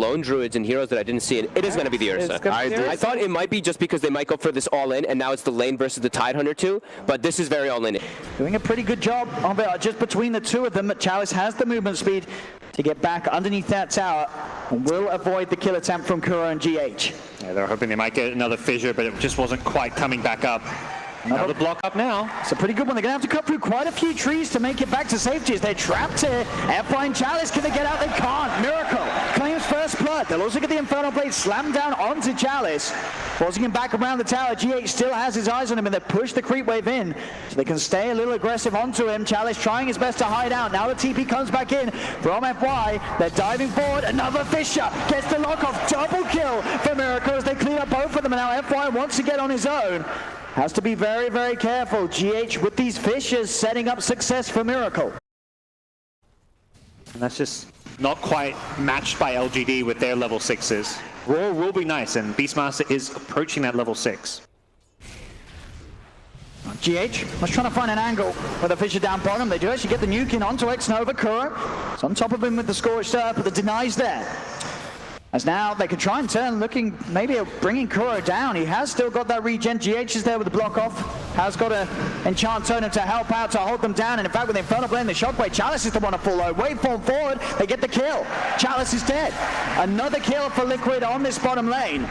lone druids and heroes that I didn't see, and it is going to be the Ursa. I thought it might be just because they might go for this all-in, and now it's the lane versus the Tidehunter too, but this is very all-in. Doing a pretty good job of it, just between the two of them. Chalice has the movement speed to get back underneath that tower and will avoid the kill attempt from Kuro and GH. Yeah, they were hoping they might get another fissure, but it just wasn't quite coming back up. Another block up now. It's a pretty good one. They're going to have to cut through quite a few trees to make it back to safety as they're trapped here. FY and Chalice, can they get out? They can't. Miracle claims first blood. They'll also get the Infernal Blade slammed down onto Chalice, forcing him back around the tower. GH still has his eyes on him, and they push the creep wave in so they can stay a little aggressive onto him. Chalice trying his best to hide out. Now the TP comes back in from FY. They're diving forward. Another Fissure gets the lock off. Double kill for Miracle as they clean up both of them, and now FY wants to get on his own. Has to be very, very careful. GH with these fissures setting up success for Miracle. And that's just not quite matched by LGD with their level 6s. Raw will be nice, and Beastmaster is approaching that level 6. GH was trying to find an angle with a Fissure down bottom. They do actually get the nuke in onto X-Nova. Kuro is on top of him with the Scorched Earth, but the denies there. As now they could try and turn, looking maybe at bringing Kuro down. He has still got that regen. GH is there with the block off. Has got an enchant totem to help out, to hold them down. And in fact, with the Infernal Blade and the Shockwave, Chalice is the one to fall low. Waveform forward, they get the kill. Chalice is dead. Another kill for Liquid on this bottom lane.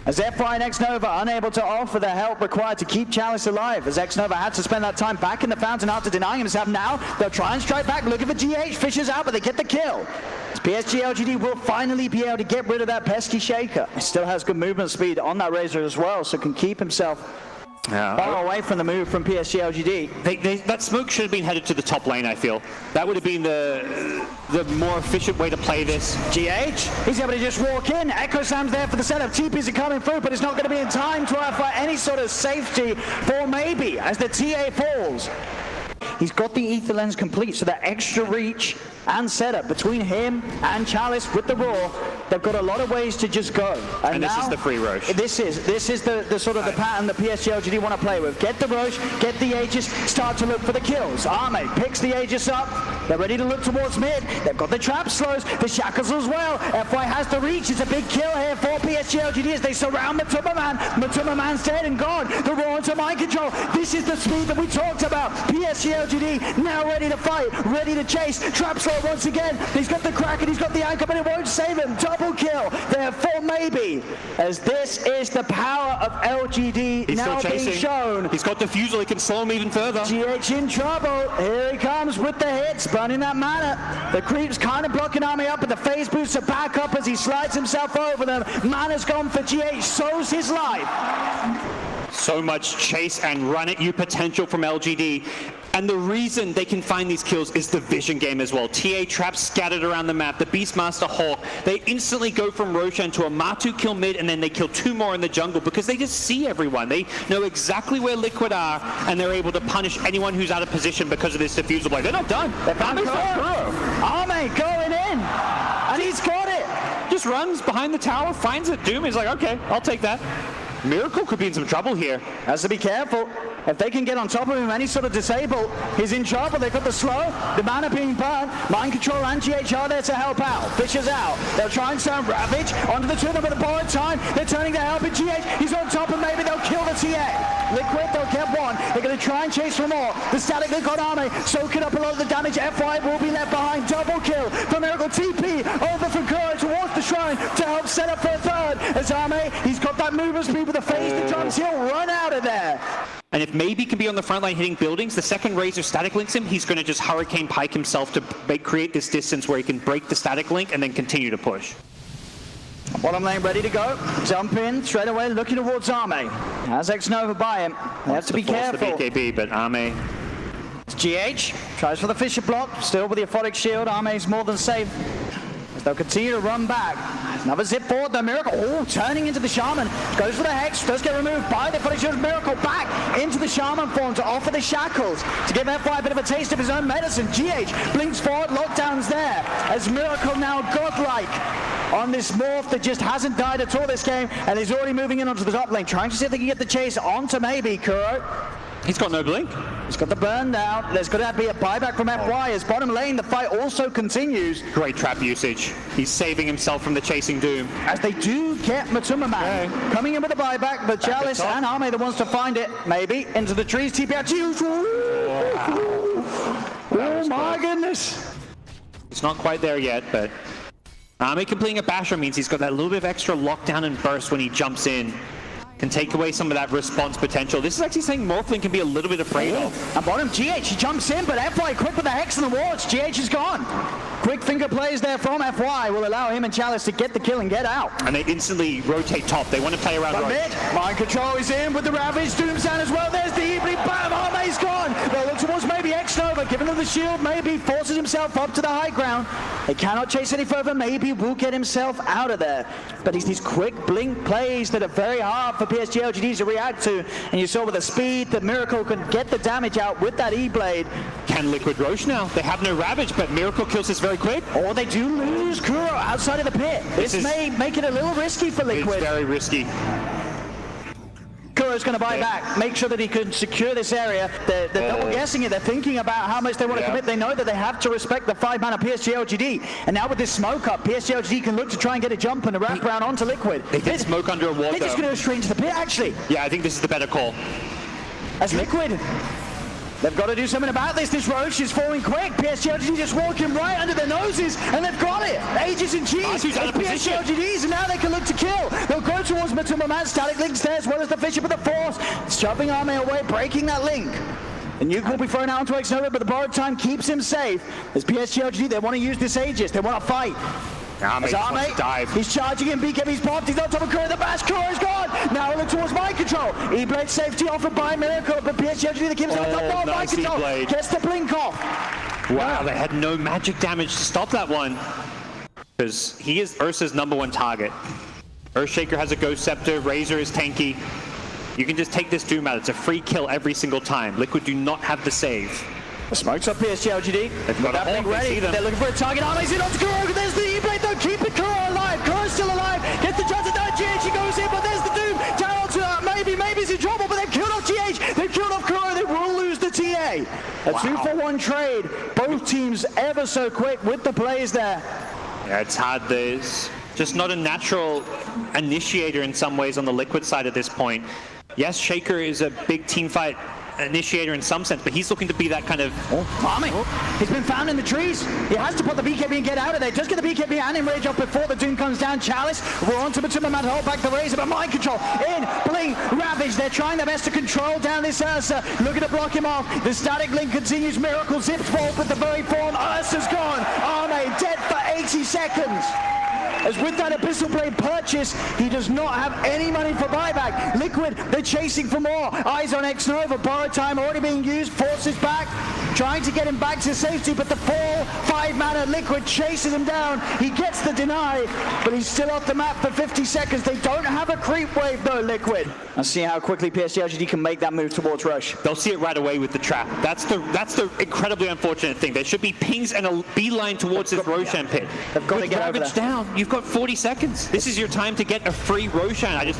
As FY and X-Nova unable to offer the help required to keep Chalice alive, as X-Nova had to spend that time back in the fountain after denying himself. Now they'll try and strike back, looking for GH, Fissures out, but they get the kill. As PSG.LGD will finally be able to get rid of that pesky Shaker. He still has good movement speed on that Razor as well, so can keep himself far away from the move from PSG.LGD. That smoke should have been headed to the top lane, I feel. That would have been the more efficient way to play this. GH, he's able to just walk in. Echo Sam's there for the setup. TPs are coming through, but it's not going to be in time to offer any sort of safety for maybe as the TA falls. He's got the Ether Lens complete, so that extra reach and setup between him and Chalice with the Raw, they've got a lot of ways to just go. And this is the free Roche. This is the sort of the pattern that PSG.LGD want to play with. Get the Roche, get the Aegis, start to look for the kills. Arme picks the Aegis up. They're ready to look towards mid. They've got the trap slows, the shackles as well. FY has the reach. It's a big kill here for PSG.LGD as they surround Matuma Man. Matuma Man's dead and gone. The Raw into mind control. This is the speed that we talked about. PSG.LGD now ready to fight, ready to chase. Trap slow once again. He's got the crack and he's got the anchor, but it won't save him. Double kill there for maybe. As this is the power of LGD he's now being shown. He's got Diffusal. He can slow him even further. GH in trouble. Here he comes with the hits, burning that mana. The creep's kind of blocking Army up, but the phase boosts are back up as he slides himself over them. Mana's gone for GH, so's his life. So much chase and run at you potential from LGD. And the reason they can find these kills is the vision game as well. TA traps scattered around the map, the Beastmaster Hawk. They instantly go from Roshan to a Matu kill mid, and then they kill 2 more in the jungle because they just see everyone. They know exactly where Liquid are, and they're able to punish anyone who's out of position because of this Diffusal Blade. They're not done. They found Arme going in, and he's got it. Just runs behind the tower, finds it. Doom is like, okay, I'll take that. Miracle could be in some trouble here. Has to be careful. If they can get on top of him, any sort of disable, he's in trouble. They've got the slow, the mana being burnt. Mind Control and GH are there to help out. Fisher's out. They'll try and sound Ravage onto the tournament with a borrowed time. They're turning to help, and GH, he's on top, and maybe they'll kill the TA. Liquid, they'll get one. They're going to try and chase for more. The static they've got Arme, soaking up a lot of the damage. FY will be left behind. Double kill for Miracle. TP over from Kuro towards the shrine to help set up for a third. As Arme, he's got that movement speed with the phase that jumps. He'll run out of there. And if maybe can be on the front line hitting buildings, the second Razor static links him, he's going to just Hurricane Pike himself to create this distance where he can break the static link and then continue to push. Bottom lane ready to go. Jump in straight away, looking towards Arme. Has X-Nova by him. They have to be careful. The BKB, but Arme. GH tries for the Fissure block, still with the Aphotic Shield. Arme's more than safe. As they'll continue to run back. Another zip forward, the Miracle, turning into the Shaman. Goes for the Hex, does get removed by the Aphotic Shield. Miracle back into the Shaman form to offer the Shackles, to give FY a bit of a taste of his own medicine. GH blinks forward, lockdown's there, as Miracle now godlike on this morph that just hasn't died at all this game, and he's already moving in onto the top lane, trying to see if they can get the chase onto maybe Kuro. He's got no blink. He's got the burn down. There's going to be a buyback from FY as bottom lane. The fight also continues. Great trap usage. He's saving himself from the chasing doom. As they do get Matuma Man coming in with a buyback, but Chalice and Arme the ones to find it. Maybe into the trees. TPR. Oh my goodness. It's not quite there yet, but Arme completing a basher means he's got that little bit of extra lockdown and burst when he jumps in. Can take away some of that response potential. This is actually something Morphling can be a little bit afraid of. And bottom, GH, he jumps in, but FY quick with the Hex and the wards. GH is gone. Quick finger plays there from FY will allow him and Chalice to get the kill and get out. And they instantly rotate top. They want to play around From mid, Mind Control is in with the Ravage. Doomsdown as well. There's the evening. Bam, Arme's gone. They'll look towards maybe X-Nova, giving him the shield. Maybe forces himself up to the high ground. They cannot chase any further. Maybe will get himself out of there. But it's these quick blink plays that are very hard for PSG.LGD to react to. And you saw with the speed that Miracle can get the damage out with that E-Blade. Can Liquid Roche now? They have no Ravage, but Miracle kills this very quick. Or they do lose Kuro outside of the pit. This may make it a little risky for Liquid. It's very risky. Kuro's going to buy back, make sure that he can secure this area. They're double guessing it. They're thinking about how much they want to commit. They know that they have to respect the 5-man of PSG.LGD. And now with this smoke up, PSG.LGD can look to try and get a jump and a wrap around onto Liquid. They did smoke under a wall. They're just going to go straight into the pit, actually. Yeah, I think this is the better call. As Liquid, they've got to do something about this. This Roche is falling quick. PSG.LGD just walking right under their noses, and they've got it. Aegis and Cheese. PSG.LGDs, and now they can look to kill. They'll go towards Matuma Man. Static links there as well as the Fisher with the Force. It's shoving Arme away, breaking that link. The nuke will be thrown out onto X-Nova, but the borrowed time keeps him safe. As PSG.LGD, they want to use this Aegis. They want to fight. Arme wants to dive. He's charging in, BKB's popped, he's on top of Kuro, the bash, Kuro's gone! Now look towards Mind Control. E-Blade safety offered by Miracle, but PSG.LGD that keeps on top of Mind Control. Gets the blink off. Wow, they had no magic damage to stop that one. Because he is Ursa's #1 target. Earthshaker has a Ghost Scepter, Razor is tanky. You can just take this Doom out, it's a free kill every single time. Liquid do not have the save. The smoke's up PSG.LGD. They've got that blink ready. They're looking for a target. Arme's in onto Kuro. There's the E-Blade though. Keep it. Kuro alive. Kuro's still alive. Gets the chance of that. GH goes in, but there's the Doom. Down to maybe he's in trouble, but they've killed off GH. They've killed off Kuro. They will lose the TA. A 2-for-1 trade. Both teams ever so quick with the plays there. Yeah, it's hard. There's just not a natural initiator in some ways on the Liquid side at this point. Yes, Shaker is a big team fight initiator in some sense, but he's looking to be that kind of... Arme, he's been found in the trees. He has to put the BKB and get out of there. Just get the BKB and Enrage up before the Doom comes down. Chalice, we're on to Matuma Man to hold back the Razor, but Mind Control in, Blink, Ravage. They're trying their best to control down this Ursa. Looking to block him off. The static link continues. Miracle zips forward with the very form. Ursa's gone. Arme dead for 80 seconds. As with that Abyssal Blade purchase, he does not have any money for buyback. Liquid, they're chasing for more. Eyes on X-Nova, borrowed time already being used, forces back, trying to get him back to safety, but the 4-5-mana Liquid chases him down. He gets the deny, but he's still off the map for 50 seconds. They don't have a creep wave though, Liquid. Let's see how quickly PSG.LGD can make that move towards Rush. They'll see it right away with the trap. That's the incredibly unfortunate thing. There should be pings and a beeline towards this Roshan pit. They've got to get over there. Down. You've got 40 seconds. This is your time to get a free Roshan.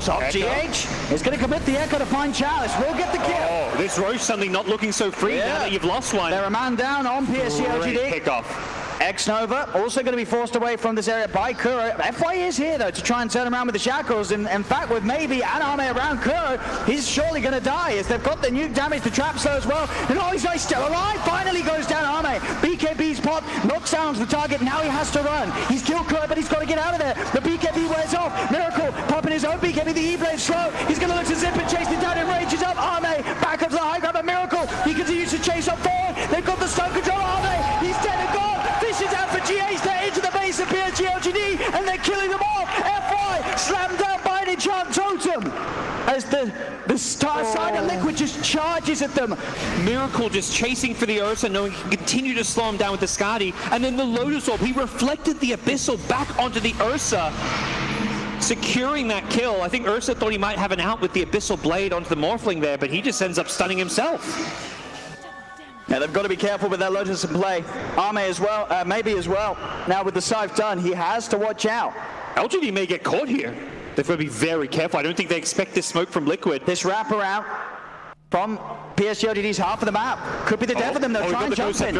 Top GH is going to commit the Echo to find Chalice. We'll get the kill. Oh, this Roche suddenly not looking so free now that you've lost one. They're a man down on PSG.LGD. Pick off. X-Nova also going to be forced away from this area by Kuro. FY is here though to try and turn around with the shackles, and in fact with maybe an Arme around Kuro, he's surely going to die as they've got the nuke damage to trap slow as well. And oh, he's still alive. Finally goes down Arme. BKB's pop knocks down the target. Now he has to run. He's killed Kuro, but he's got to get out of there. The BKB wears off. Miracle popping his own BKB. The E-Blade slow. He's going to look to zip and chase it down. And rages up. Arme back up to the high ground. But Miracle, he continues to chase up forward. They've got the stun control. Arme, he's dead and gone. Fish is out for GH. They're into the base of PSG.LGD and they're killing them off. FY slammed down by an enchant totem as the star side of Liquid just charges at them. Miracle just chasing for the Ursa, knowing he can continue to slow him down with the Skadi. And then the Lotus Orb, he reflected the Abyssal back onto the Ursa, securing that kill. I think Ursa thought he might have an out with the Abyssal Blade onto the Morphling there, but he just ends up stunning himself. Now they've got to be careful with that Lotus in play. Arme as well, maybe as well. Now with the Scythe done, he has to watch out. LGD may get caught here. They've got to be very careful. I don't think they expect this smoke from Liquid. This wraparound from PSG.LGD's half of the map. Could be the death of them. They'll try and jump in.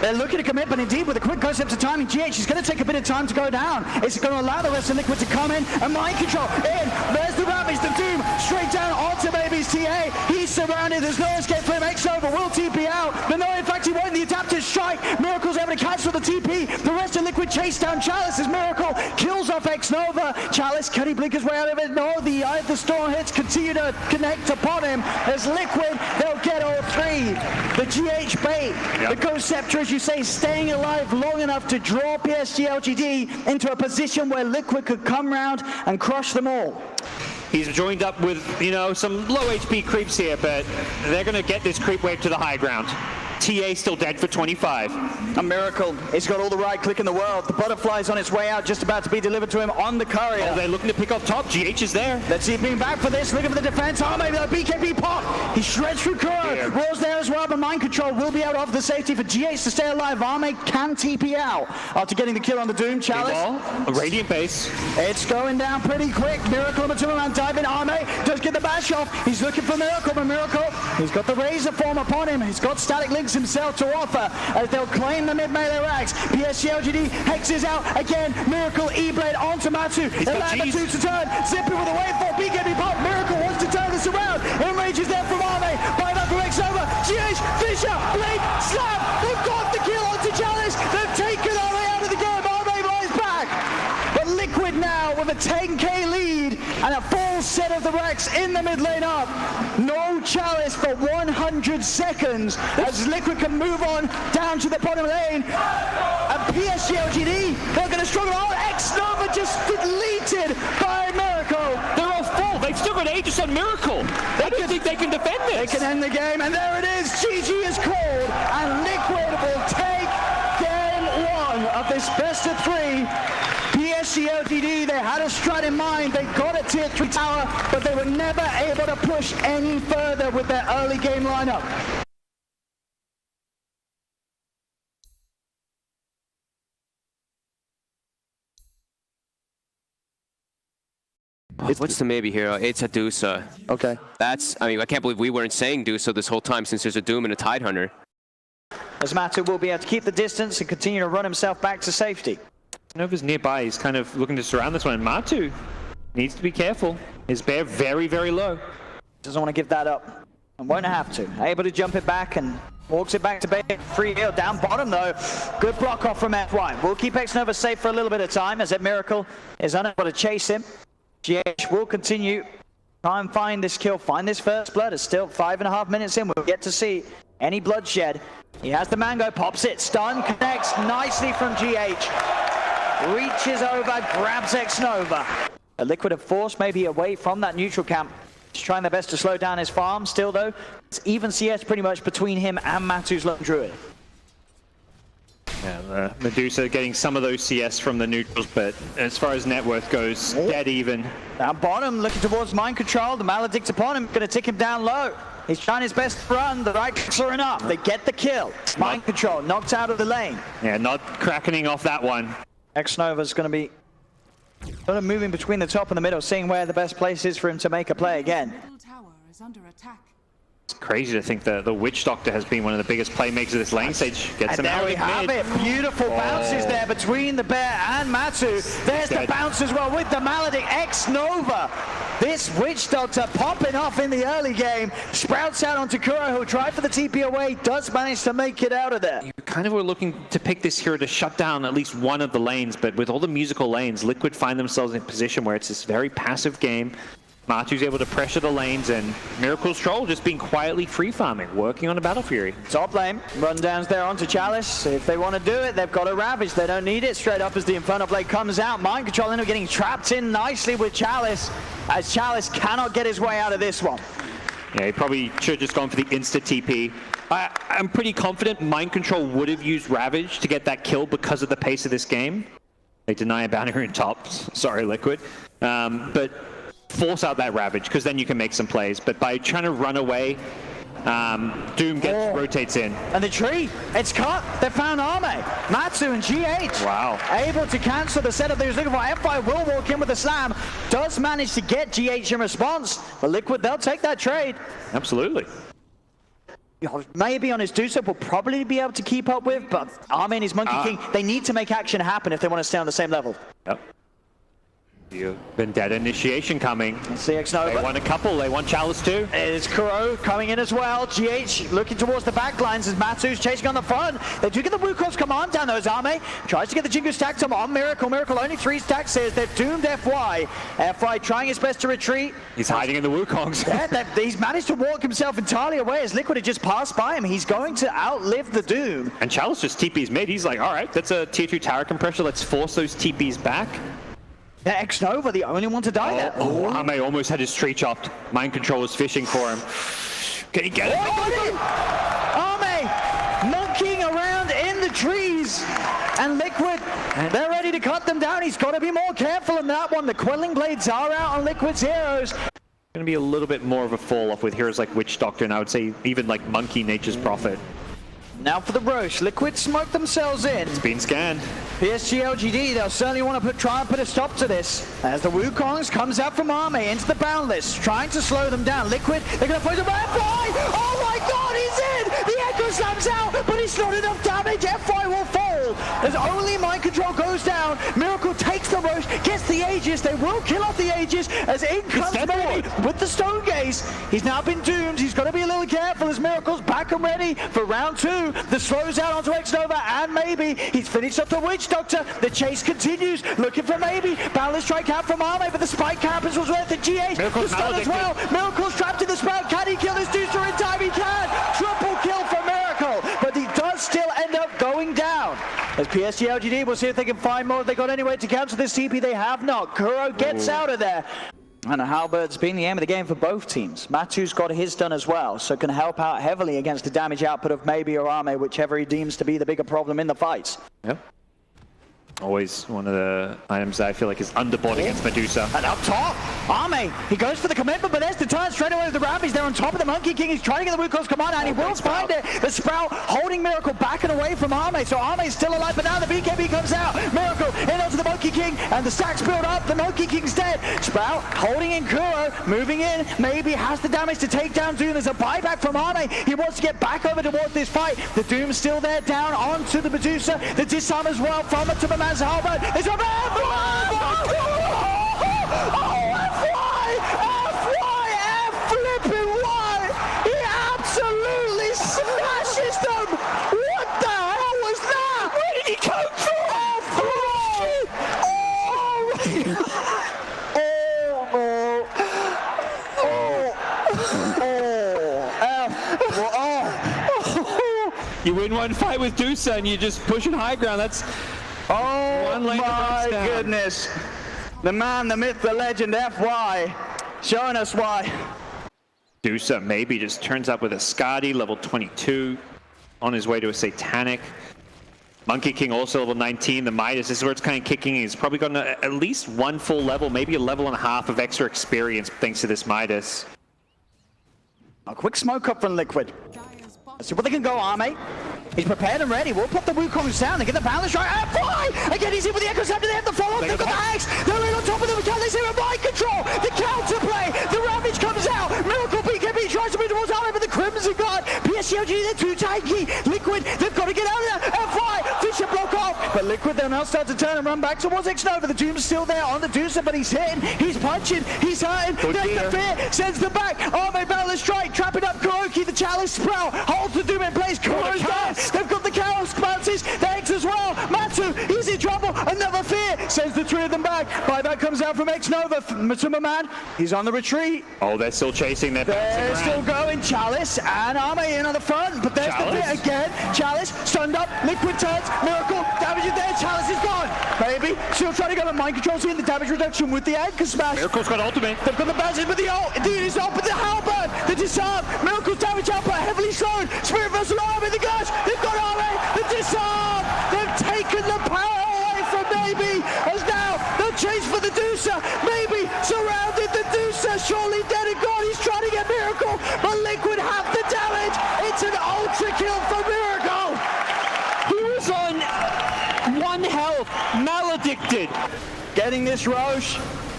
They're looking to commit, but indeed with a quick concept of timing, GH is going to take a bit of time to go down. It's going to allow the rest of Liquid to come in, and mind control in. There's the Ravage, the Doom, straight down onto Baby's TA. He's surrounded, there's no escape for him. X-Nova will TP out, but no, in fact he won't. The adapter strike. Miracle's able to cancel the TP. The rest of Liquid chase down Chalice as Miracle kills off X-Nova. Chalice, can he blink his way out of it? No, the Eye of the Storm hits continue to connect upon him. As Liquid, they'll get all three. The GH bait, the Ghost Scepter, as you say, staying alive long enough to draw PSG.LGD into a position where Liquid could come round and crush them all. He's joined up with, you know, some low HP creeps here, but they're going to get this creep wave to the high ground. TA still dead for 25. A Miracle. It's got all the right click in the world. The Butterfly's on its way out, just about to be delivered to him on the courier. Oh, they're looking to pick up top. GH is there. Let's see him being back for this. Looking for the defense. Oh, maybe the BKB pop. He shreds through Kuro. Roar's there as well, but Mind Control will be out of the safety for GH to stay alive. Arme can TP out after getting the kill on the Doom. Chalice. A Radiant base. It's going down pretty quick. Miracle on the two-man diving. Arme does get the bash off. He's looking for Miracle, but Miracle, he's got the Razor form upon him. He's got static links himself to offer as they'll claim the mid-melee racks. PSG.LGD hexes out again. Miracle E-Blade onto Matsu. They'll have the two to turn. Zippy with a wave for BKB pop. Miracle wants to turn this around. Enrage is there from Arme. Bite up for X-Nova. GH, Fisher, Blade, Slam. They've got the kill onto Chalice. They've taken Arme out of the game. Arme lies back. But Liquid now with a 10k lead and a full set of the racks in the mid lane up. No Chalice for 100 seconds as Liquid can move on down to the bottom lane. And PSG.LGD, they're going to struggle. Oh, X-Nova just deleted by Miracle. They're all full. They've still got Aegis on Miracle. I don't think they can defend this. They can end the game, and there it is. GG is called, and Liquid will take game one of this best of three. PSG.LGD, they had a strat in mind, they got a tier 3 tower, but they were never able to push any further with their early game lineup. What's the maybe here? It's a Dusa. Okay. That's, I mean, I can't believe we weren't saying Dusa this whole time since there's a Doom and a Tidehunter. As Matu will be able to keep the distance and continue to run himself back to safety. Nova's nearby. He's kind of looking to surround this one. And Matu needs to be careful. His bear very, very low. Doesn't want to give that up. And won't have to. Able to jump it back and walks it back to Bay. Free heal down bottom though. Good block off from FY. We'll keep X-Nova safe for a little bit of time as that Miracle is unable to chase him. GH will continue. Try and find this kill. Find this first blood. It's still 5.5 minutes in. We'll get to see any bloodshed. He has the mango. Pops it. Stun. Connects nicely from GH. Reaches over, grabs X-Nova. A Liquid of Force maybe away from that neutral camp. He's trying their best to slow down his farm. Still though, it's even CS pretty much between him and Matu's Lone Druid. Yeah, Medusa getting some of those CS from the neutrals, but as far as net worth goes, dead even. Down bottom, looking towards mind control. The Maledict upon him, gonna tick him down low. He's trying his best to run. The right clicks are enough. They get the kill. Mind control, knocked out of the lane. Yeah, not cracking off that one. X-Nova's going to be sort of moving between the top and the middle, seeing where the best place is for him to make a play again. It's crazy to think that the Witch Doctor has been one of the biggest playmakers of this lane stage. Gets and there we have it. Beautiful bounces there between the Bear and Matu. There's the bounce as well with the Maledict. X-Nova. This Witch Doctor popping off in the early game. Sprouts out onto Kuro, who'll try for the TP away. Does manage to make it out of there. You kind of were looking to pick this hero to shut down at least one of the lanes, but with all the musical lanes, Liquid find themselves in a position where it's this very passive game. Matu's able to pressure the lanes, and Miracle's Troll just being quietly free farming, working on a Battle Fury. Top lane, rundowns there onto Chalice. If they want to do it, they've got a Ravage. They don't need it. Straight up as the Inferno Blade comes out. Mind Control end up getting trapped in nicely with Chalice, as Chalice cannot get his way out of this one. Yeah, he probably should have just gone for the insta-TP. I'm pretty confident Mind Control would have used Ravage to get that kill because of the pace of this game. They deny a bounty in top. Sorry, Liquid. But force out that Ravage, because then you can make some plays. But by trying to run away, Doom rotates in. And the tree, it's cut. They found Arme. Matsu and GH. Wow. Able to cancel the setup they was looking for. F5 will walk in with a slam. Does manage to get GH in response. But Liquid, they'll take that trade. Absolutely. Maybe on his DotaTV will probably be able to keep up with, but Arme and his Monkey King, they need to make action happen if they want to stay on the same level. Yep. Vendetta initiation coming. CX Nova. They want a couple, they want Chalice too. It's Kuro coming in as well. GH looking towards the back lines as Matsu's chasing on the front. They do get the Wukong's command down though as Arme tries to get the Jingu stacks on Miracle. Miracle only 3 stacks says they're doomed FY. FY trying his best to retreat. He's hiding in the Wukongs. Yeah, he's managed to walk himself entirely away as Liquid had just passed by him. He's going to outlive the Doom. And Chalice just TP's mid. He's like, all right, that's a tier 2 tower compressor. Let's force those TPs back. Yeah, X-Nova, the only one to die there. Oh, Arme almost had his tree chopped. Mind Control was fishing for him. Can he get it? Arme monkeying around in the trees. And Liquid, they're ready to cut them down. He's got to be more careful in that one. The Quelling Blades are out on Liquid's heroes. Going to be a little bit more of a fall off with heroes like Witch Doctor, and I would say even like Monkey Nature's Prophet. Now for the Roche. Liquid smoke themselves in. It's been scanned. PSG.LGD, they'll certainly want to try and put a stop to this. As the Wukongs comes out from Arme into the Boundless, trying to slow them down. Liquid, they're going to fight the FY! Oh my god, he's in! The Echo slams out, but it's not enough damage. FY will fall. As only Mind Control goes down, Miracle takes the Roche, gets the Aegis. They will kill off the Aegis as in comes Baby with the Stone Gaze. He's now been doomed. He's got to be a little careful as Miracle's back and ready for round 2. The slows out onto X-Nova and Maybe. He's finished up the Witch Doctor. The chase continues. Looking for Maybe. Boundless strike out from Arme, but the Spike Campus was worth it. GH, the stun as well. Miracle's trapped in the Sprout. Can he kill his Deucer in time? He can. Triple kill for Miracle, but he does still end up going down. As PSG.LGD, we'll see if they can find more. If they got anywhere to cancel this TP, they have not. Kuro gets out of there. And a Halberd's been the aim of the game for both teams. Matu's got his done as well, so can help out heavily against the damage output of Maybe or Arme, whichever he deems to be the bigger problem in the fights. Yep. Always one of the items that I feel like is underbought against Medusa. And up top, Arme, he goes for the commitment, but there's the turn straight away with the Rampage. They're on top of the Monkey King. He's trying to get the Wukong's command, and he will find it. The Sprout holding Miracle back and away from Arme, so Arme is still alive, but now the BKB comes out. Miracle in onto the Monkey King, and the stacks build up. The Monkey King's dead. Sprout holding in Kuro, moving in. Maybe has the damage to take down Doom. There's a buyback from Arme. He wants to get back over towards this fight. The Doom's still there, down onto the Medusa. The disarm as well from it to the man's Halberd. It's a flipping why! He absolutely smashes them! What the hell was that? Where did he come from? You win one fight with Dusa and you're just pushing high ground. That's oh my goodness. The man, the myth, the legend, FY, showing us why. Dusa maybe just turns up with a Skadi, level 22, on his way to a Satanic. Monkey King also level 19, the Midas, this is where it's kind of kicking. He's probably gotten at least one full level, maybe a level and a half of extra experience thanks to this Midas. A quick smoke up from Liquid. Let's see what they can go, Arme. He's prepared and ready. We'll put the Wukongs down and get the balance right. And fly! Again, he's in with the Echo Scepter. They have the follow-up. They've got the Axe. They're right on top of them. Can they see a Mind Control? The counterplay. The Ravage comes out. Miracle BKB tries to move towards Arme, but the Crimson Guard. PSG.LGD, they're too tanky. Liquid, they've got to get out of there. And fly! Fisher block off. But Liquid, they'll now start to turn and run back towards X-Nova. The Doom's still there on the Deucer, but he's hitting. He's punching. He's hurting. There's the fear. Sends them back. Arme balance strike. Trapping up Kuroki. The Chalice Sprout. Holds the Doom in place. Kuro's down. They've got the Chaos bounces. The X as well. Matsu, he's in trouble. Another fear. Sends the 3 of them back. Buyback comes out from X-Nova. Matsuma Man, he's on the retreat. Oh, they're still chasing. They're still going. Chalice and Arme in on the front, but there's Chalice. the fear again. Chalice, stunned up. Liquid turns. Miracle, damage is there. Chalice is gone. Baby, still trying to go to Mind Control, seeing the damage reduction with the Anchor Smash. Miracle's got ultimate. They've got the bounces with the ult. Indeed, it's up with the Halberd. The disarm. Miracle's damage output heavily slowed. Spirit vessel Arme in the gush. They've got Arme. The disarm. They've taken the power away from Maybe. As now they'll chase for the Deucer. Maybe surrounded the Deucer. Surely dead and gone. He's trying to get Miracle, but Liquid have the damage. getting this Roche.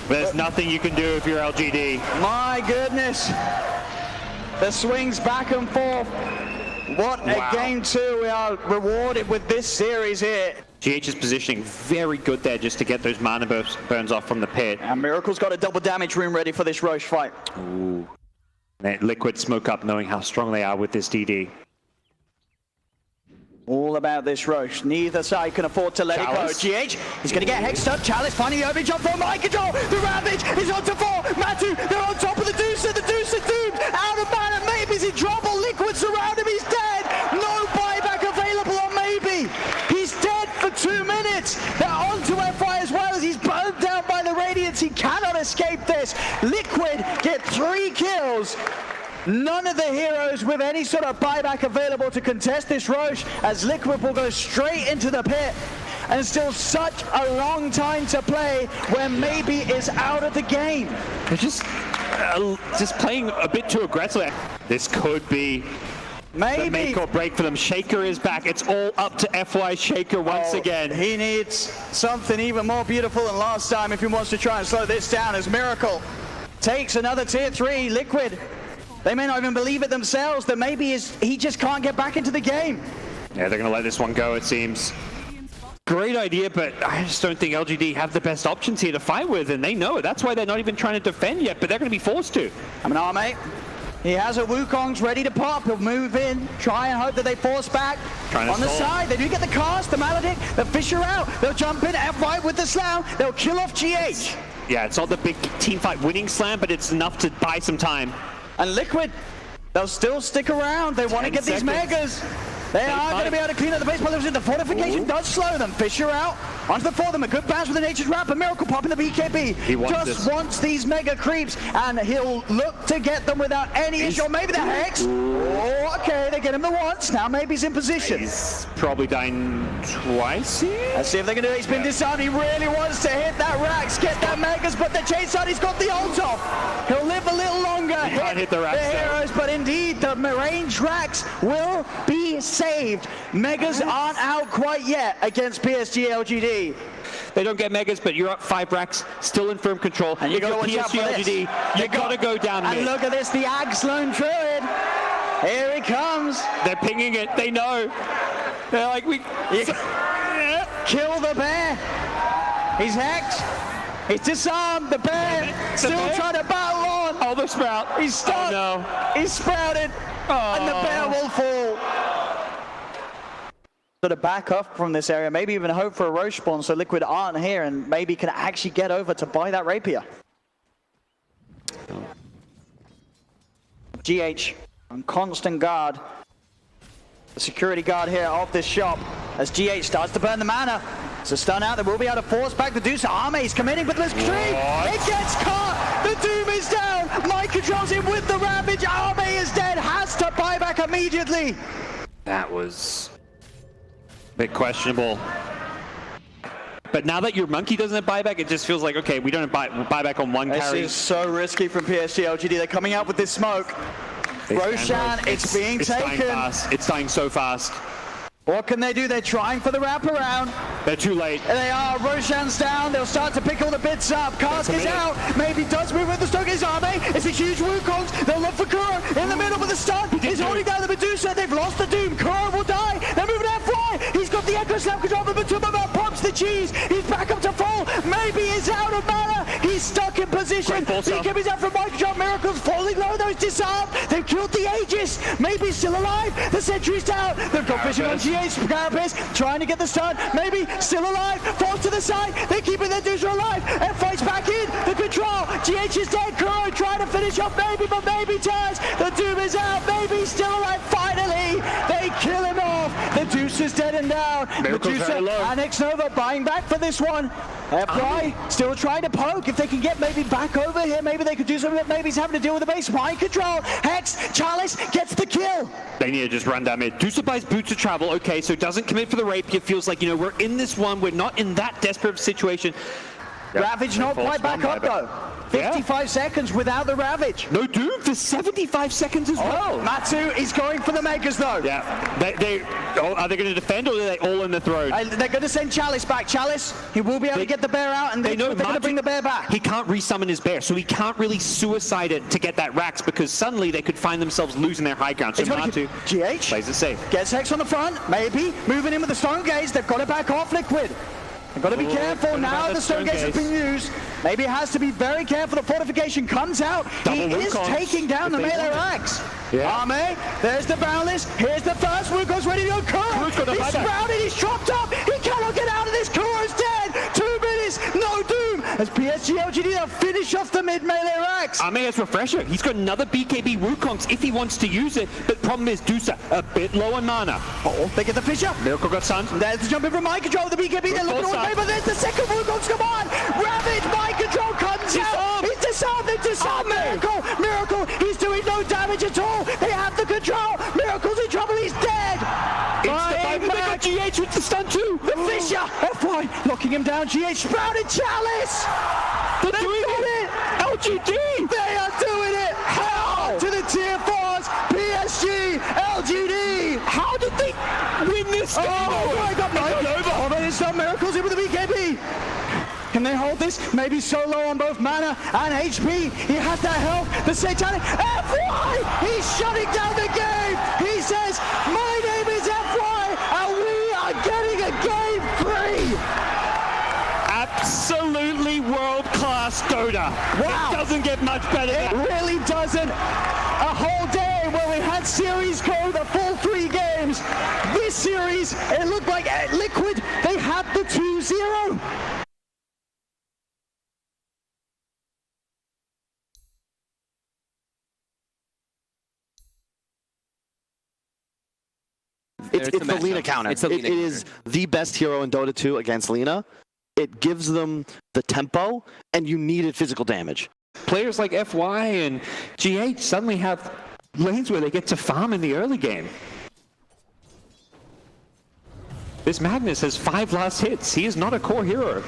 There's nothing you can do if you're LGD. My goodness. The swings back and forth. What a game two we are rewarded with this series here. GH's positioning very good there just to get those mana burns off from the pit. And Miracle's got a double damage room ready for this Roche fight. Ooh. Liquid smoke up knowing how strong they are with this DD. All about this Roche. Neither side can afford to let it go. GH is going to get hexed up. Chalice finding the open jump from mind control. The Ravage is on to 4. Matu, they're on top of the Deucer. The Deucer doomed. Out of mana. Maybe's in trouble. Liquid surround him. He's dead. No buyback available on Maybe. He's dead for 2 minutes. They're on to FY as well as he's burned down by the Radiance. He cannot escape this. Liquid get 3 kills. None of the heroes with any sort of buyback available to contest this Roche, as Liquid will go straight into the pit. And still such a long time to play where Maybe is out of the game. They're just playing a bit too aggressively. This could be the make or break for them. Shaker is back. It's all up to FY Shaker once again. He needs something even more beautiful than last time if he wants to try and slow this down, as Miracle takes another tier 3. Liquid, they may not even believe it themselves that maybe he just can't get back into the game. Yeah, they're going to let this one go, it seems. Great idea, but I just don't think LGD have the best options here to fight with, and they know it. That's why they're not even trying to defend yet, but they're going to be forced to. I mean, Arme, he has a Wukong's ready to pop. He'll move in, try and hope that they force back. On the side, they do get the cast, the Maledict, the Fisher out. They'll jump in, FY with the slam. They'll kill off GH. Yeah, it's not the big team fight winning slam, but it's enough to buy some time. And Liquid, they'll still stick around. They want to get these megas. They are going to be able to clean up the base. The fortification does slow them. Fisher out. Onto the 4 of them. A good bounce with the Nature's Wrap. A Miracle popping the BKB. He wants these mega creeps, and he'll look to get them without any issue. Maybe the Hex. Oh, okay, they get him the once. Now maybe he's in position. He's probably dying twice here. Let's see if they can do it. He's been disarmed. He really wants to hit that Rax, get that megas, but the chase out, he's got the ult off. He'll live a little longer. He can't hit the Rax heroes, but indeed the range Rax will be saved. Megas aren't out quite yet against PSG.LGD. They don't get megas, but you're up 5 racks, still in firm control. And you got to watch out for this. You got to go down mid. And look at this, the Ag Sloan Druid. Here he comes. They're pinging it. They know. They're like, Kill the bear. He's hexed. He's disarmed. The bear still trying to battle on. Oh, the sprout. He's stuck. Oh, no. He's sprouted. Oh. And the bear will fall. Sort of back up from this area, maybe even hope for a Roche spawn so Liquid aren't here and maybe can actually get over to buy that rapier. GH on constant guard. The security guard here of this shop as GH starts to burn the mana. It's a stun out. They will be able to force back the Deuce. Arme is committing, but there's tree. It gets caught. The Doom is down. Mike controls him with the Ravage. Arme is dead. Has to buy back immediately. That was a bit questionable. But now that your Monkey doesn't have buyback, it just feels like, okay, we don't have buyback on one carry. This is so risky from PSG.LGD. They're coming out with this smoke. Roshan, it's being taken. Dying fast. It's dying so fast. What can they do? They're trying for the wraparound. They're too late. They are. Roshan's down. They'll start to pick all the bits up. Cask is out. Maybe does move with the Stoke. Is Arme. It's a huge Wukong. They'll look for Kuro in the middle with the stun. He's holding down the Medusa. They've lost the Doom. Kuro will die. They're moving out fly. He's got the Echo Slap control. But Matuma pops the cheese. He's back up to full. Maybe he's out of mana. He's stuck in position. BKB's out from Microchop. Miracle's falling low. Those disarmed. They've killed the Aegis. Maybe he's still alive. The sentry's down. They've got vision on GH. Carapace trying to get the stun. Maybe still alive. Falls to the side. They're keeping their Deucer alive. And fights back in. The control. GH is dead. Kuro trying to finish off Maybe, but Maybe turns. The Doom is out. Maybe still alive. Finally, they kill him off. The Deuce is dead and down. Medusa and X-Nova buying back for this one. FY still trying to poke. If they can get maybe back over here, maybe they could do something. Maybe he's having to deal with the base. Mind control. Hex. Chalice gets the kill. They need to just run down mid. Deucer buys boots to travel. Okay, so doesn't commit for the rape. It feels like, you know, we're in this one. We're not in that desperate situation. Ravage not quite back up though. 55 seconds without the Ravage. No Doom for 75 seconds as well. Matsu is going for the Megas though. Yeah. Are they going to defend, or are they all in the throat? They're going to send Chalice back. Chalice, he will be able to get the bear out, and they're going to bring the bear back. He can't resummon his bear, so he can't really suicide it to get that Rax, because suddenly they could find themselves losing their high ground. So Matu GH plays it safe. Gets Hex on the front, maybe moving in with the Stone Gaze. They've got to back off Liquid. They've got to be careful now. The Stone Gaze has been used. Maybe it has to be very careful. The fortification comes out. He is taking down the melee Rax. Arme, there's the Boundless. Here's the first. Wuko's ready to go. Kuro, he's sprouted. He's chopped up. He cannot get out of this. Kuro's dead. 2 minutes. No Doom. As PSG.LGD will finish off the mid melee Rax. Arme has Refresher. He's got another BKB Wukongs if he wants to use it. But problem is, DoTA a bit low on mana. They get the Fisher. Miracle got stunned. There's the jump in from Mind Control. The BKB. They're looking away, but there's the second Wukongs. Come on. Ravage. Mind Control comes out. He's disarmed. They disarmed Miracle. He's doing no damage at all. They have the control. Miracle's in trouble. He's dead. They got GH with the stun too. The Fisher. FY locking him down. GH sprouted Chalice. They're doing it. LGD. They are doing it. How? To the tier 4s. PSG.LGD. How did they win this game? I got over. But it's not Miracles in with the BKB. Can they hold this? Maybe solo on both mana and HP. He has that health. The Satanic FY! He's shutting down the game. He says, my name is FY, and we are getting a game 3. Absolutely world-class Dota. Wow. It doesn't get much better than that. It really doesn't. A whole day where we had series go the full 3 games. This series, it looked like Liquid, they had the 2-0. It's the Lina counter. It is the best hero in Dota 2 against Lina. It gives them the tempo, and you needed physical damage. Players like FY and GH suddenly have lanes where they get to farm in the early game. This Magnus has 5 last hits. He is not a core hero.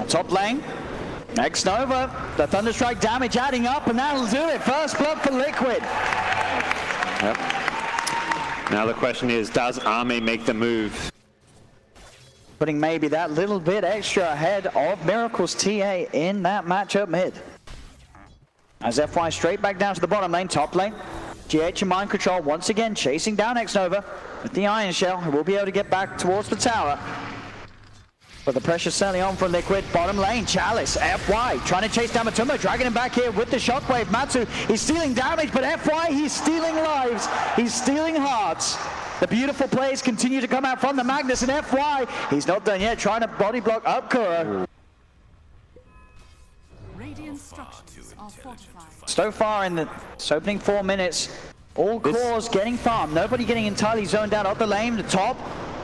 Top lane. Next Nova. The Thunderstrike damage adding up, and that'll do it. First blood for Liquid. Yep. Now the question is, does Arme make the move? Putting maybe that little bit extra ahead of Miracle's TA in that matchup mid. As FY straight back down to the bottom lane, top lane. GH and Mind Control once again chasing down X-Nova with the Iron Shell, who will be able to get back towards the tower. But the pressure's certainly on for Liquid. Bottom lane, Chalice, FY trying to chase down Matumbo, dragging him back here with the Shockwave. Matsu, he's stealing damage, but FY, he's stealing lives, he's stealing hearts. The beautiful plays continue to come out from the Magnus, and FY, he's not done yet, trying to body block up Kuro. So far in the opening 4 minutes, all cores getting farmed, nobody getting entirely zoned out up the lane, the top.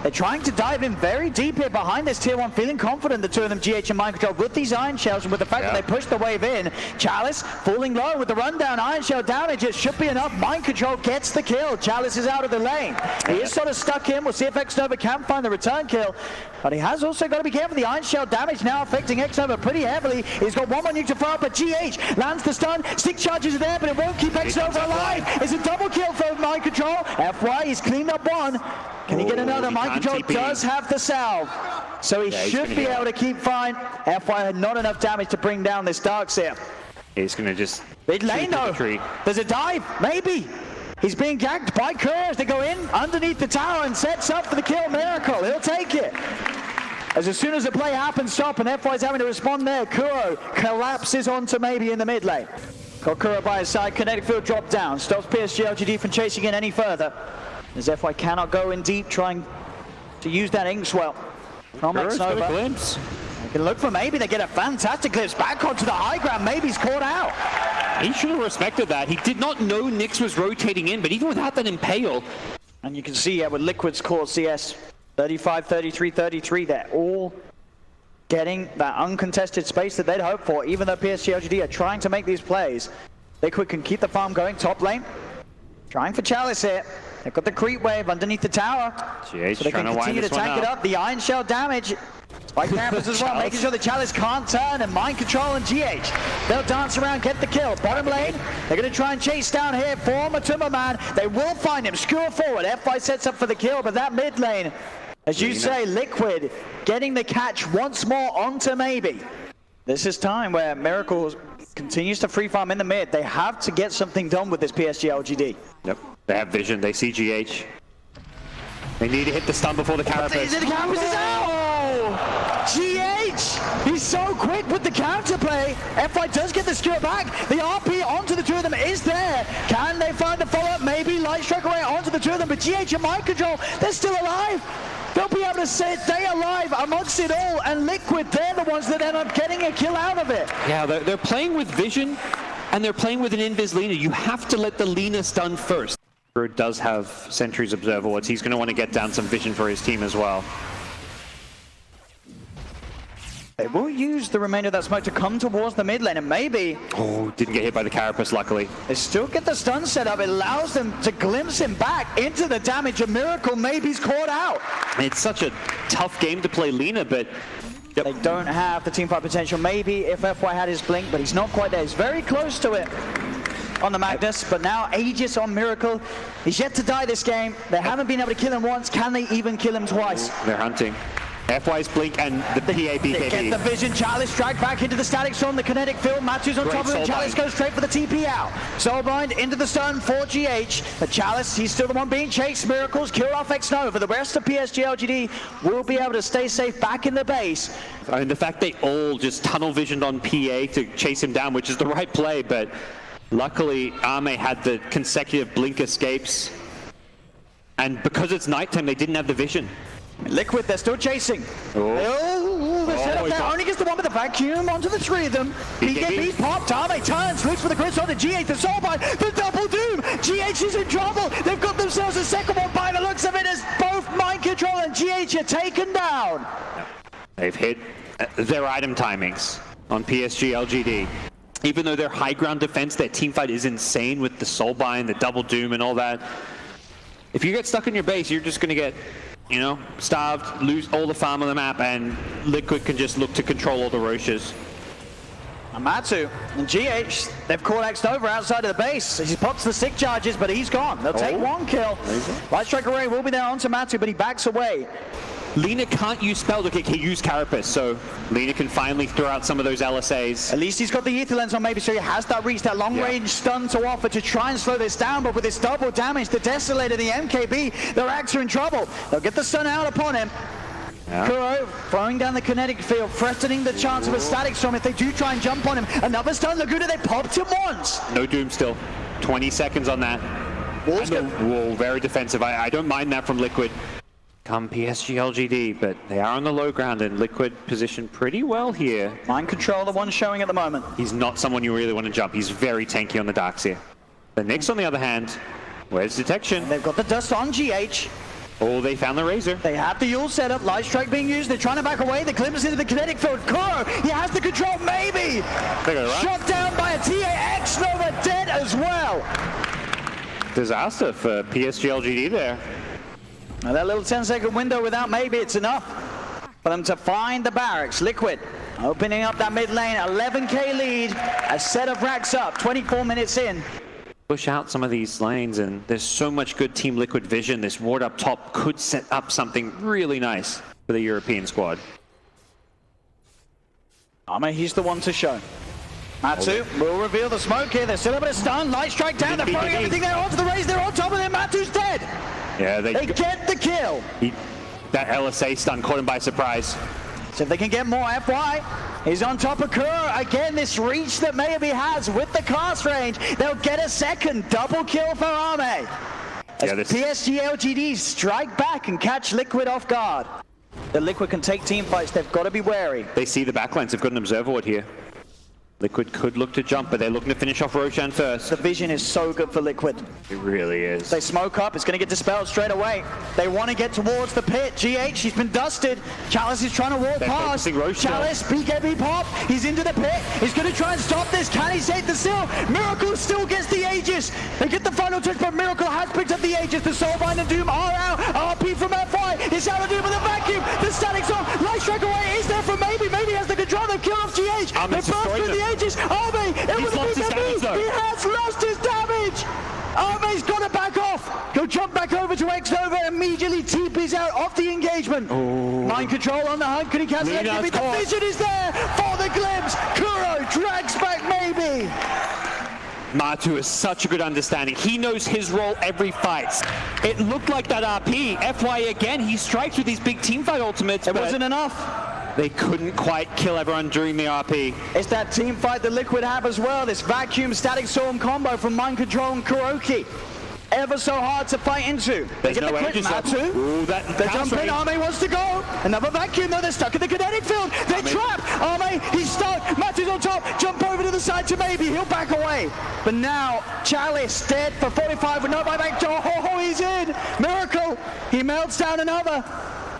They're trying to dive in very deep here behind this tier 1, feeling confident, the two of them, GH and Mind Control, with these Iron Shells, and with the fact that they pushed the wave in. Chalice falling low with the rundown, Iron Shell damage, it should be enough. Mind Control gets the kill. Chalice is out of the lane. He is sort of stuck in. We'll see if X-Nova can find the return kill, but he has also got to be careful. The Iron Shell damage now affecting X-Nova pretty heavily. He's got one more nuke to fire, but GH lands the stun. Stick charges are there, but it won't keep X-Nova alive. It's a double kill for Mind Control. FY, he's cleaned up one. Can he get another? Mind Control does have the salve, so he should be able to keep fine. FY had not enough damage to bring down this Darkseer. He's going to just... Mid lane though. There's a dive, maybe. He's being gagged by Kuro as they go in underneath the tower and sets up for the kill. Miracle, he'll take it. As soon as the play happens, stop, and FY's having to respond there. Kuro collapses onto maybe in the mid lane. Got Kuro by his side, kinetic field drop down. Stops PSG.LGD from chasing in any further. As FY cannot go in deep, trying to use that Inkswell from X-Nova. Glimpse. They can look for maybe, they get a fantastic glimpse back onto the high ground. Maybe he's caught out. He should have respected that. He did not know Nyx was rotating in, but even without that Impale. And you can see with Liquid's core CS, 35, 33, 33, they're all getting that uncontested space that they'd hoped for, even though PSG.LGD are trying to make these plays. Liquid can keep the farm going, top lane. Trying for Chalice here. They've got the creep wave underneath the tower. GH so they can continue to tank it up. The Iron Shell damage. Spike campers as well, making sure the Chalice can't turn, and Mind Control and GH. They'll dance around, get the kill. Bottom lane, they're going to try and chase down here for Matumba Man. They will find him. Skewer forward. F5 sets up for the kill, but that mid lane, as you say, Liquid getting the catch once more onto Maybe. This is time where Miracle continues to free farm in the mid. They have to get something done with this PSG.LGD. Yep, they have vision. They see GH. They need to hit the stun before the Carapace. The Carapace is out! GH! He's so quick with the counterplay. F5 does get the skewer back. The RP onto the two of them is there. Can they find the follow-up? Maybe Light Strike away onto the two of them, but GH and Mind Control, they're still alive. They'll be able to stay alive amongst it all, and Liquid, they're the ones that end up getting a kill out of it. Yeah, they're playing with vision, and they're playing with an Invis Lina. You have to let the Lina stun first. Does have Sentry's Observer Wards. He's going to want to get down some vision for his team as well. They will use the remainder of that smoke to come towards the mid lane, and maybe... Oh, didn't get hit by the Carapace, luckily. They still get the stun set up. It allows them to glimpse him back into the damage. A Miracle, maybe's caught out. It's such a tough game to play Lina, but... Yep. They don't have the teamfight potential. Maybe if FY had his blink, but he's not quite there. He's very close to it on the Magnus, but now Aegis on Miracle. He's yet to die this game. They haven't been able to kill him once. Can they even kill him twice? They're hunting. FY's blink and the PABKB. They get the vision. Chalice drag back into the static storm, the kinetic field. Matu's on top of him. Chalice goes straight for the TP out. Soulbind into the stun for GH. But Chalice, he's still the one being chased. Miracles kill off X-Nova. The rest of PSG.LGD will be able to stay safe back in the base. I mean, the fact they all just tunnel visioned on PA to chase him down, which is the right play, but luckily Ame had the consecutive blink escapes. And because it's nighttime, they didn't have the vision. Liquid, they're still chasing. They're set up there. Only gets the one with the vacuum onto the three of them. BKB popped. Ame turns, looks for the crits on the GH, the Soulbind, the double doom. GH is in trouble. They've got themselves a second one by the looks of it, as both Mind Control and GH are taken down. They've hit their item timings on PSG.LGD. Even though their high ground defense, their teamfight is insane with the Soulbind, the double doom and all that. If you get stuck in your base, you're just going to get, you know, starved, lose all the farm on the map, and Liquid can just look to control all the Roches. Matu and GH, they've caught X-Nova outside of the base. He pops the stick charges, but he's gone. They'll take one kill. Light Strike Array will be there onto Matu, but he backs away. Lina can't use spells. Okay, he can use Carapace, so Lina can finally throw out some of those LSAs. At least he's got the Ether Lens on, maybe, so he has that reach, that long-range stun to offer to try and slow this down, but with this double damage, the Desolator, the MKB, their Axe are in trouble. They'll get the stun out upon him. Kuro throwing down the kinetic field, threatening the chance of a static storm if they do try and jump on him. Another stun, Laguna, they popped him once. No doom still. 20 seconds on that. Whoa, very defensive. I don't mind that from Liquid. Come PSG.LGD, but they are on the low ground, and Liquid positioned pretty well here. Mind Control, the one showing at the moment. He's not someone you really want to jump. He's very tanky on the Darks here. The Nyx, on the other hand, where's detection? They've got the dust on GH. Oh, they found the Razor. They have the Yule set up, Light Strike being used. They're trying to back away. The glimpse into the kinetic field. Kuro, he has the control, maybe. Shot down by a TA. X-Nova dead as well. Disaster for PSG.LGD there. Now that little 10-second window without maybe, it's enough for them to find the barracks. Liquid opening up that mid lane, 11k lead, a set of racks up, 24 minutes in. Push out some of these lanes, and there's so much good Team Liquid vision. This ward up top could set up something really nice for the European squad. He's the one to show. Matu will reveal the smoke here. They're still able to stun. Light Strike down. They're throwing everything there onto the Raze. They're on top of him. Matu's dead. Yeah, they get the kill. That LSA stun caught him by surprise. So if they can get more, FY is on top of Kuro. Again, this reach that Maybe has with the cast range. They'll get a second double kill for Ame. As PSG.LGD strike back and catch Liquid off guard. The Liquid can take team fights. They've got to be wary. They see the backlines. They've got an observer ward here. Liquid could look to jump, but they're looking to finish off Roshan first. The vision is so good for Liquid. It really is. They smoke up, it's going to get dispelled straight away. They want to get towards the pit. GH, he's been dusted. Chalice is trying to walk past. Chalice, BKB pop, he's into the pit. He's going to try and stop this. Can he save the seal? Miracle still gets the Aegis. They get the final touch, but Miracle has picked up the Aegis. The Soulbind and Doom are out. RP from FY is out of Doom with a vacuum. The Static's on. Light Strike away is there for Maybe. Maybe has the control. They've killed off GH. They burst through the Aegis. Arme, it was a BKB. He has lost his damage. Arme's got to back off. He'll jump back over to Xnova. Immediately TP's out off the engagement. Mind control on the hunt. Can he cancel it? The vision is there for the glimpse. Kuro drags back Maybe. Matu has such a good understanding. He knows his role every fight. It looked like that RP. FY again, he strikes with these big teamfight ultimates. It wasn't enough. They couldn't quite kill everyone during the RP. It's that team fight that Liquid have as well. This vacuum static storm combo from Mind Control and Kuroki. Ever so hard to fight into. They get the crit, Matu. They jump in, Arme wants to go. Another vacuum though, they're stuck in the kinetic field. They trap. Arme, he's stuck. Matu's on top. Jump over to the side to Maybe. He'll back away. But now, Chalice dead for 45 with no buyback. Oh, he's in. Miracle. He melts down another.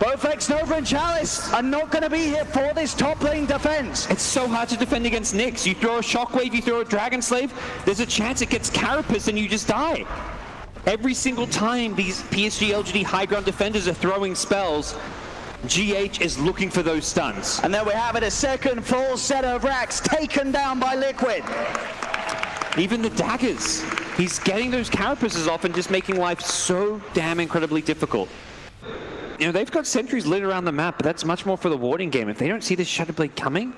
Both Xnova and Chalice are not going to be here for this top lane defense. It's so hard to defend against Nyx. You throw a Shockwave, you throw a Dragon Slave, there's a chance it gets Carapace and you just die. Every single time these PSG.LGD high ground defenders are throwing spells, GH is looking for those stuns. And there we have it, a second full set of racks taken down by Liquid. Even the daggers. He's getting those Carapaces off and just making life so damn incredibly difficult. You know, they've got sentries lit around the map, but that's much more for the warding game. If they don't see this Shadowblade coming,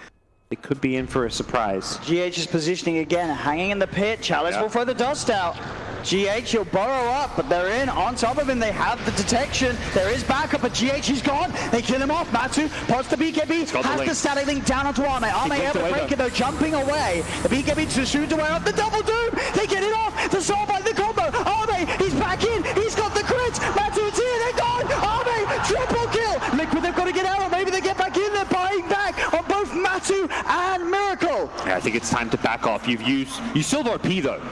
they could be in for a surprise. GH is positioning again, hanging in the pit. Chalice will throw the dust out. GH, he'll burrow up, but they're in. On top of him, they have the detection. There is backup, but GH is gone. They kill him off. Matu pots the BKB, has the static link down onto Arme. Arme able to break it, though, jumping away. The BKB too soon to wear up the double doom. They get it off. The Soulbind, the combo. Arme, he's back in. He's got the crits. Matu is here. They're gone. Arme, triple kill. Liquid, they've got to get out, or maybe they get back in. They're buying back on both Matu and Miracle. Yeah, I think it's time to back off. You still have RP, though.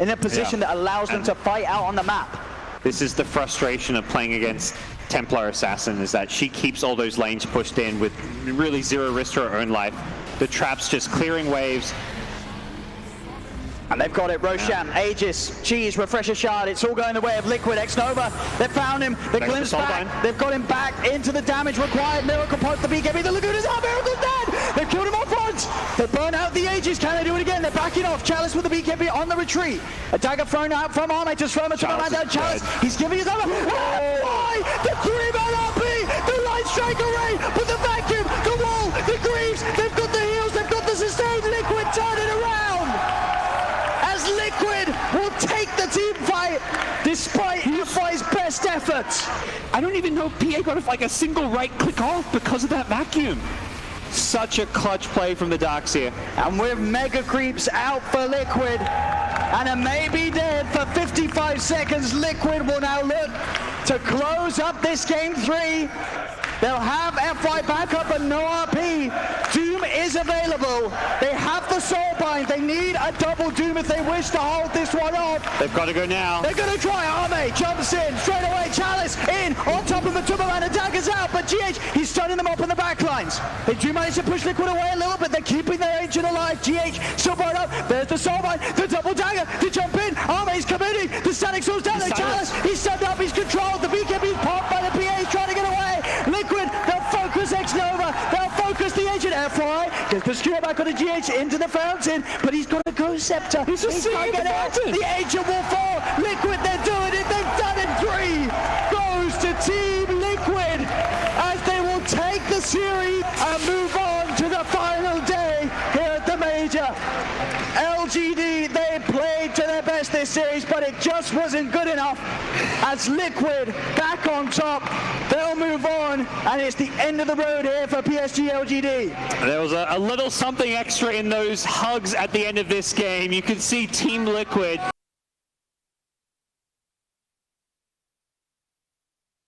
In a position that allows them to fight out on the map. This is the frustration of playing against Templar Assassin, is that she keeps all those lanes pushed in with really zero risk to her own life. The trap's just clearing waves. And they've got it, Roshan, Aegis, Cheese, Refresher Shard, it's all going the way of Liquid. Xnova, they've found him, the glimpse back, they've got him back into the damage required. Miracle posts the BKB, the Laguna's out, Miracle's dead! They've killed him off once! They burn out the Aegis, can they do it again? They're backing off, Chalice with the BKB on the retreat. A dagger thrown out from Arme to Swarmer to the land down. Chalice, he's giving his other. The 3-man RP, the light strike array, but the vacuum, the wall, the Greaves, they've got the heals, they've got the sustained. Liquid, turn it around! Liquid will take the team fight despite FY's best efforts. I don't even know if PA got like a single right click off because of that vacuum. Such a clutch play from the Darks here. And with Mega Creeps out for Liquid and a Maybe dead for 55 seconds, Liquid will now look to close up this game 3. They'll have FY backup but no RP. Doom is available. They have the Soulbind. They need a double Doom if they wish to hold this one off. They've got to go now. They're going to try. Arme jumps in. Straight away, Chalice in. On top of the Tumberman. The dagger's out. But GH, he's stunning them up in the back lines. They do manage to push Liquid away a little bit. They're keeping their agent alive. GH still brought up. There's the Soulbind. The double dagger to jump in. Arme's committing. The static soul's down. The Chalice, he's stunned up. He's controlled. The BKB's popped by the PA. He's trying to get away. Liquid, they'll focus Xnova, they'll focus the agent. FY gets the skewer back on the GH into the fountain, but he's got to go Scepter. He's got to get out. The agent will fall. Liquid, they're doing it. They've done it. 3 goes to Team Liquid as they will take the series and move on to the final day here at the Major. LGD, they played to their best this series, but it just wasn't good enough. As Liquid back on top, they'll move on, and it's the end of the road here for PSG.LGD. There was a little something extra in those hugs at the end of this game. You can see Team Liquid